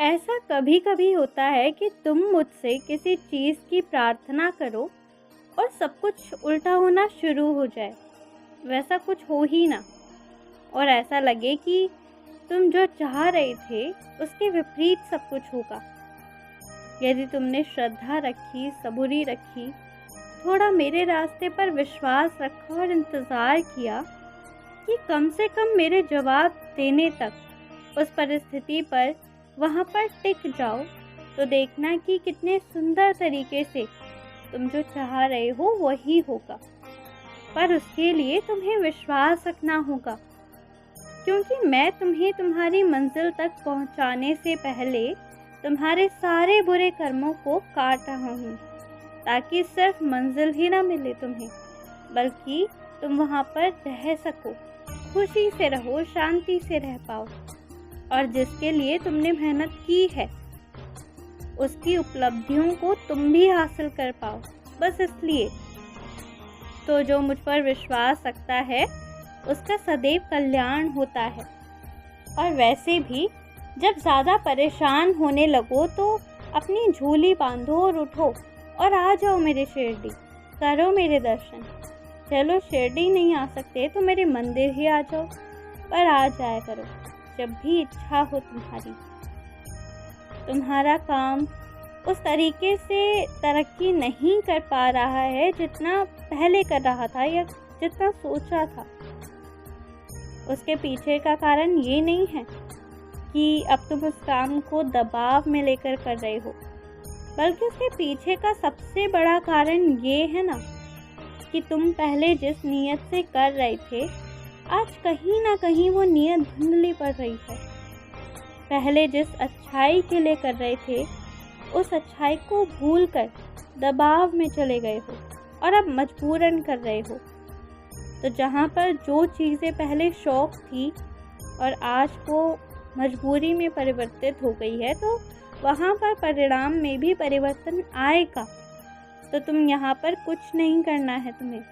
ऐसा कभी कभी होता है कि तुम मुझसे किसी चीज़ की प्रार्थना करो और सब कुछ उल्टा होना शुरू हो जाए, वैसा कुछ हो ही ना। और ऐसा लगे कि तुम जो चाह रहे थे उसके विपरीत सब कुछ होगा। यदि तुमने श्रद्धा रखी, सबूरी रखी, थोड़ा मेरे रास्ते पर विश्वास रखा और इंतज़ार किया कि कम से कम मेरे जवाब देने तक उस परिस्थिति पर वहाँ पर टिक जाओ, तो देखना कि कितने सुंदर तरीके से तुम जो चाह रहे हो वही होगा। पर उसके लिए तुम्हें विश्वास रखना होगा, क्योंकि मैं तुम्हें तुम्हारी मंजिल तक पहुँचाने से पहले तुम्हारे सारे बुरे कर्मों को काट रहा हूँ, ताकि सिर्फ मंजिल ही ना मिले तुम्हें, बल्कि तुम वहाँ पर रह सको, खुशी से रहो, शांति से रह पाओ। और जिसके लिए तुमने मेहनत की है उसकी उपलब्धियों को तुम भी हासिल कर पाओ, बस इसलिए। तो जो मुझ पर विश्वास रखता है उसका सदैव कल्याण होता है। और वैसे भी जब ज़्यादा परेशान होने लगो तो अपनी झोली बांधो और उठो और आ जाओ मेरे शिरडी, करो मेरे दर्शन। चलो शिरडी नहीं आ सकते तो मेरे मंदिर ही आ जाओ, पर आ जाया करो जब भी इच्छा हो तुम्हारी। तुम्हारा काम उस तरीके से तरक्की नहीं कर पा रहा है जितना पहले कर रहा था या जितना सोचा था। उसके पीछे का कारण ये नहीं है कि अब तुम उस काम को दबाव में लेकर कर रहे हो, बल्कि उसके पीछे का सबसे बड़ा कारण ये है ना कि तुम पहले जिस नीयत से कर रहे थे, आज कहीं ना कहीं वो नीयत धुंधली पड़ रही है। पहले जिस अच्छाई के लिए कर रहे थे उस अच्छाई को भूलकर दबाव में चले गए हो और अब मजबूरन कर रहे हो। तो जहाँ पर जो चीज़ें पहले शौक थी और आज वो मजबूरी में परिवर्तित हो गई है, तो वहाँ पर परिणाम में भी परिवर्तन आएगा। तो तुम यहाँ पर कुछ नहीं करना है, तुम्हें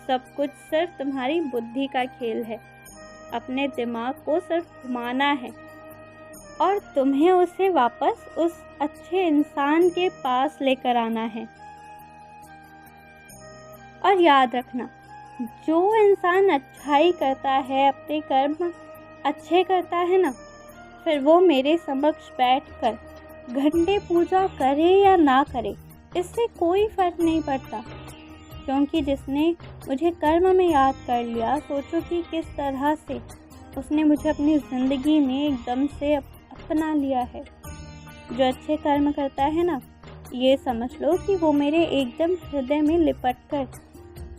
सब कुछ सिर्फ तुम्हारी बुद्धि का खेल है। अपने दिमाग को सिर्फ घुमाना है और तुम्हें उसे वापस उस अच्छे इंसान के पास लेकर आना है। और याद रखना, जो इंसान अच्छाई करता है, अपने कर्म अच्छे करता है ना, फिर वो मेरे समक्ष बैठकर घंटे पूजा करे या ना करे, इससे कोई फर्क नहीं पड़ता। क्योंकि जिसने मुझे कर्म में याद कर लिया, सोचो कि किस तरह से उसने मुझे अपनी ज़िंदगी में एकदम से अपना लिया है। जो अच्छे कर्म करता है ना, ये समझ लो कि वो मेरे एकदम हृदय में लिपट कर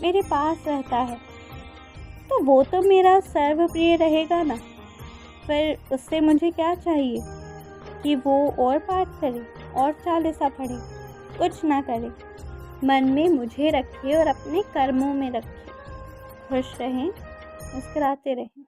मेरे पास रहता है, तो वो तो मेरा सर्वप्रिय रहेगा ना। फिर उससे मुझे क्या चाहिए कि वो और पाठ करे और चालीसा पढ़े, कुछ ना करे, मन में मुझे रखे और अपने कर्मों में रखे। खुश रहें, मुस्कुराते रहें।